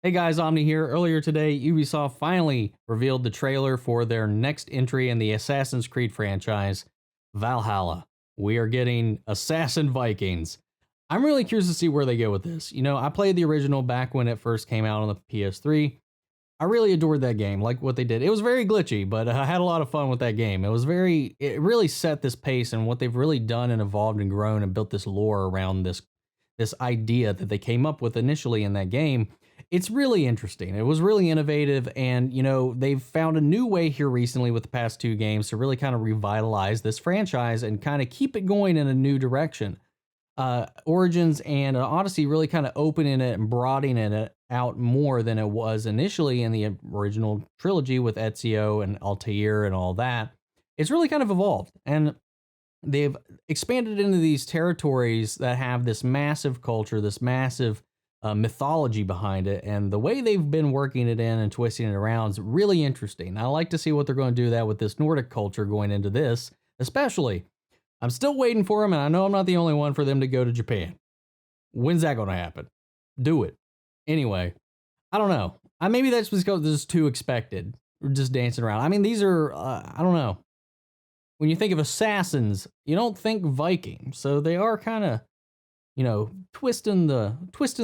Hey guys, Omni here. Earlier today, Ubisoft finally revealed the trailer for their next entry in the Assassin's Creed franchise, Valhalla. We are getting Assassin Vikings. I'm really curious to see where they go with this. You know, I played the original back when it first came out on the PS3. I really adored that game, like what they did. It was very glitchy, but I had a lot of fun with that game. It really set this pace, and what they've really done and evolved and grown and built this lore around this idea that they came up with initially in that game. It's really interesting. It was really innovative, and you know, they've found a new way here recently with the past two games to really kind of revitalize this franchise and kind of keep it going in a new direction. Origins and Odyssey really kind of opening it and broadening it out more than it was initially in the original trilogy with Ezio and Altair and all that. It's really kind of evolved, and they've expanded into these territories that have this massive culture, this massive mythology behind it, and the way they've been working it in and twisting it around is really interesting. I like to see what they're going to do that with this Nordic culture going into this, especially. I'm still waiting for them, and I know I'm not the only one for them to go to Japan. When's that going to happen? Do it. Anyway, I don't know. Maybe that's because this is too expected. We're just dancing around. I mean, these are, I don't know. When you think of assassins, you don't think Vikings, so they are kind of, you know, twisting the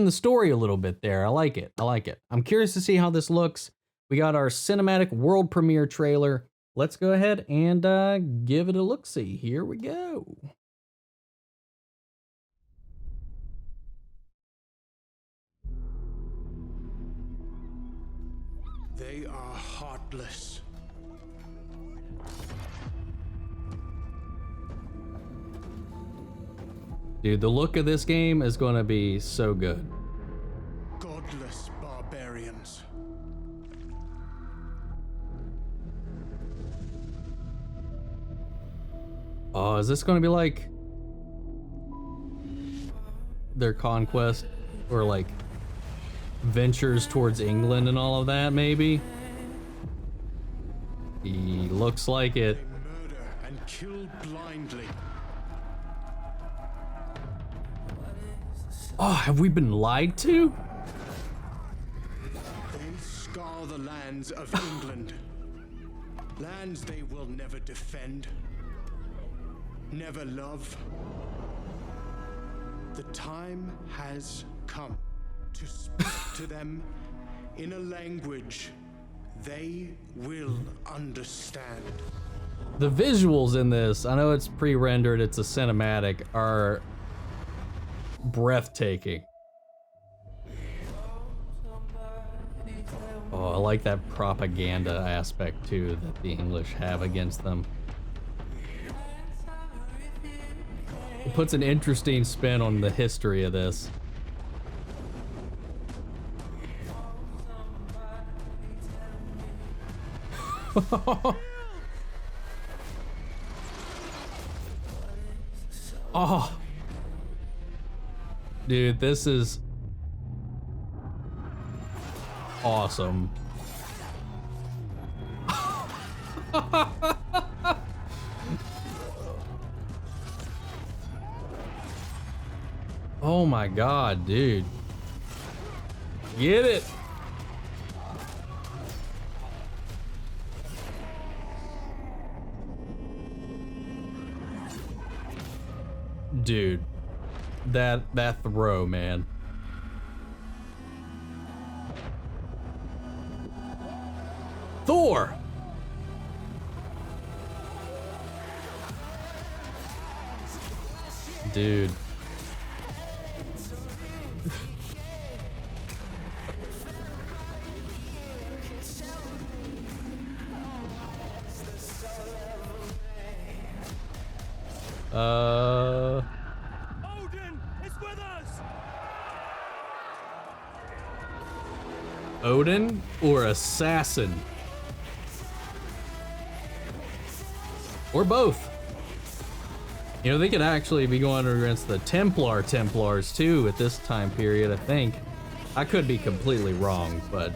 story a little bit there. I like it. I'm curious to see how this looks. We got our cinematic world premiere trailer. Let's go ahead and give it a look-see. Here we go. They are heartless. Dude, the look of this game is going to be so good. Godless barbarians. Oh, is this going to be like their conquest or like ventures towards England and all of that, maybe? He looks like it. They murder and kill blindly. Oh, have we been lied to? They scar the lands of England. Lands they will never defend, never love. The time has come to speak to them in a language they will understand. The visuals in this, I know it's pre-rendered, it's a cinematic, are breathtaking. Oh, I like that propaganda aspect too that the English have against them. It puts an interesting spin on the history of this. Oh, dude, this is awesome. Oh my god, dude. Get it. Dude, that throw, man. Thor. Dude. Odin is with us. Odin or assassin? Or both. You know, they could actually be going against the Templars too at this time period, I think. I could be completely wrong, but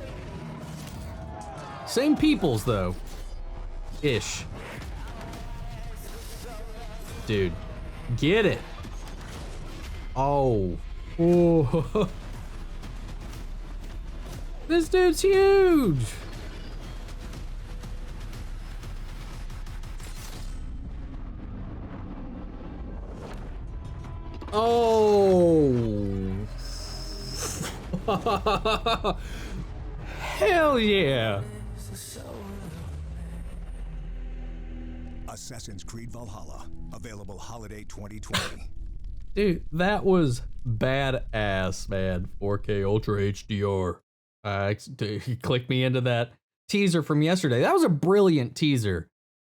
same peoples though. Ish. Dude, get it. Oh. Oh. This dude's huge. Oh. Hell yeah. Assassin's Creed Valhalla, available holiday 2020. Dude, that was badass, man. 4K Ultra HDR. He clicked me into that teaser from yesterday. That was a brilliant teaser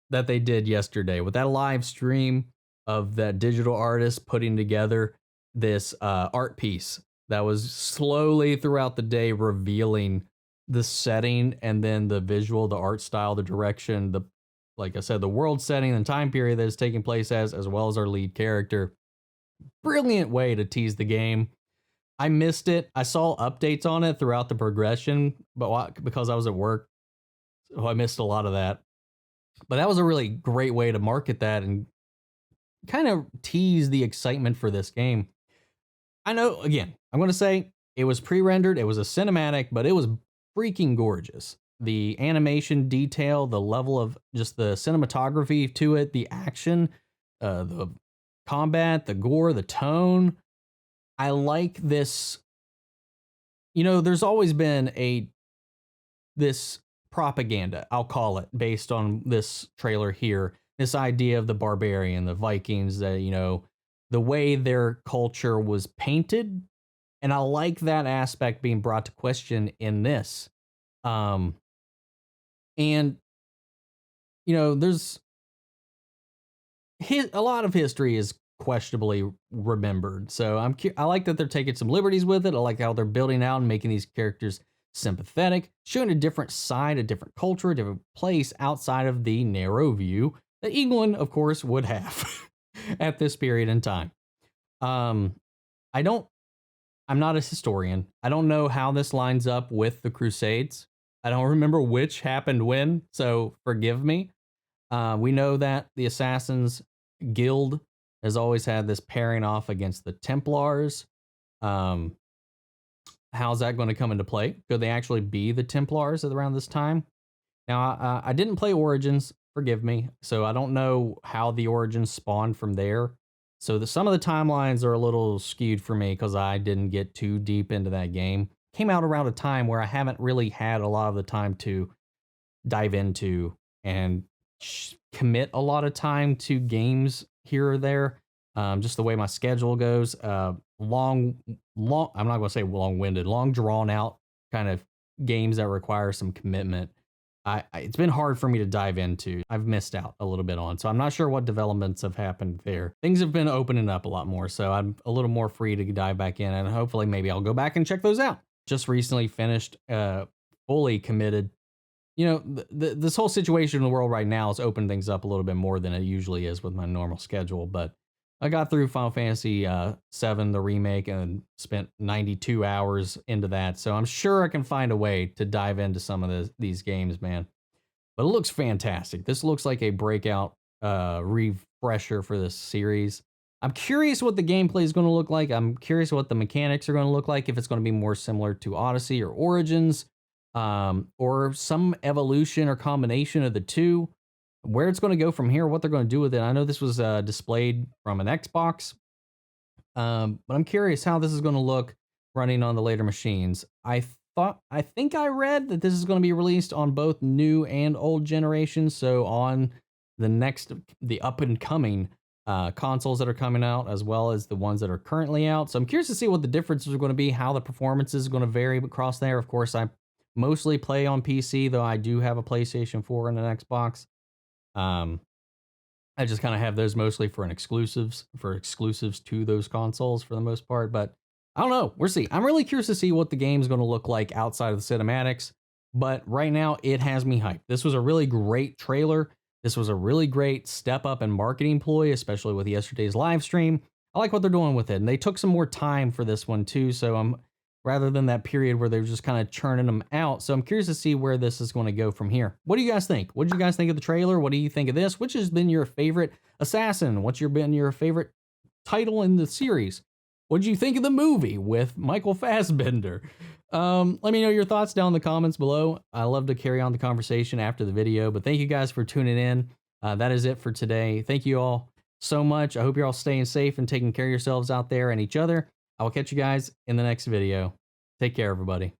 that they did yesterday with that live stream of that digital artist putting together this art piece that was slowly throughout the day revealing the setting and then the visual, the art style, the direction, the, like I said, the world setting and time period that is taking place as well as our lead character. Brilliant way to tease the game. I missed it. I saw updates on it throughout the progression, but because I was at work, so I missed a lot of that. But that was a really great way to market that and kind of tease the excitement for this game. I know, again, I'm going to say it was pre-rendered, it was a cinematic, but it was freaking gorgeous. The animation detail, the level of just the cinematography to it, the action, the combat, the gore, the tone. I like this. You know, there's always been this propaganda, I'll call it, based on this trailer here. This idea of the barbarian, the Vikings, that, you know, the way their culture was painted. And I like that aspect being brought to question in this. And, you know, there's a lot of history is questionably remembered. So I like that they're taking some liberties with it. I like how they're building out and making these characters sympathetic, showing a different side, a different culture, a different place outside of the narrow view that England, of course, would have at this period in time. I'm not a historian. I don't know how this lines up with the Crusades. I don't remember which happened when, so forgive me. We know that the Assassins Guild has always had this pairing off against the Templars. How's that going to come into play? Could they actually be the Templars around this time? Now, I didn't play Origins, forgive me, so I don't know how the Origins spawned from there. So some of the timelines are a little skewed for me because I didn't get too deep into that game. Came out around a time where I haven't really had a lot of the time to dive into and commit a lot of time to games here or there. Just the way my schedule goes. Long, I'm not going to say long-winded, long drawn out kind of games that require some commitment. It's been hard for me to dive into. I've missed out a little bit on, so I'm not sure what developments have happened there. Things have been opening up a lot more, so I'm a little more free to dive back in, and hopefully maybe I'll go back and check those out. Just recently finished, fully committed. You know, this whole situation in the world right now has opened things up a little bit more than it usually is with my normal schedule, but I got through Final Fantasy VII, the remake, and spent 92 hours into that. So I'm sure I can find a way to dive into some of these games, man. But it looks fantastic. This looks like a breakout refresher for this series. I'm curious what the gameplay is going to look like. I'm curious what the mechanics are going to look like, if it's going to be more similar to Odyssey or Origins, or some evolution or combination of the two. Where it's going to go from here, what they're going to do with it. I know this was displayed from an Xbox, but I'm curious how this is going to look running on the later machines. I think I read that this is going to be released on both new and old generations, so on the up and coming consoles that are coming out, as well as the ones that are currently out. So I'm curious to see what the differences are going to be, how the performance is going to vary across there. Of course, I mostly play on PC, though I do have a PlayStation 4 and an Xbox. I just kind of have those mostly for exclusives to those consoles for the most part, but I don't know. We'll see. I'm really curious to see what the game's going to look like outside of the cinematics, but right now it has me hyped. This was a really great trailer. This was a really great step up in marketing ploy, especially with yesterday's live stream. I like what they're doing with it, and they took some more time for this one too, so rather than that period where they're just kind of churning them out. So I'm curious to see where this is going to go from here. What do you guys think? What did you guys think of the trailer? What do you think of this? Which has been your favorite assassin? What's been your favorite title in the series? What did you think of the movie with Michael Fassbender? Let me know your thoughts down in the comments below. I love to carry on the conversation after the video, but thank you guys for tuning in. That is it for today. Thank you all so much. I hope you're all staying safe and taking care of yourselves out there and each other. I will catch you guys in the next video. Take care, everybody.